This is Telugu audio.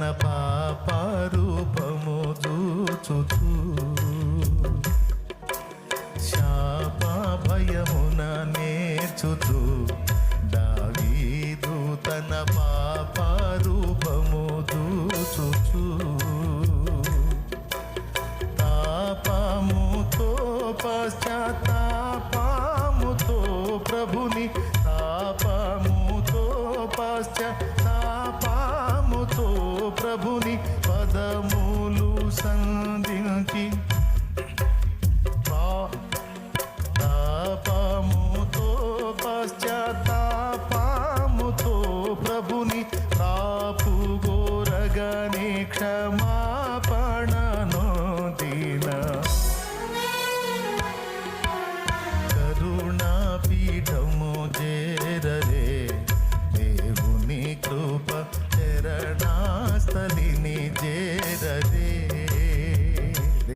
తన పాప రూపము చూచుచు శాప భయమున నేర్చుచు దావీదు తన పాప రూపము చూచుచు తాపముతో పశ్చాత్తాపముతో ప్రభుని తాపముతో పశ్చాత్తాపముతో ప్రభుని పదములు సంధించి తాపముతో పశ్చాత్తాపముతో ప్రభుని ప్రాపుగోరగని క్షమాపణను దిన కరుణా పీఠము చేరరే దేవుని కృప చరణాస్థలిని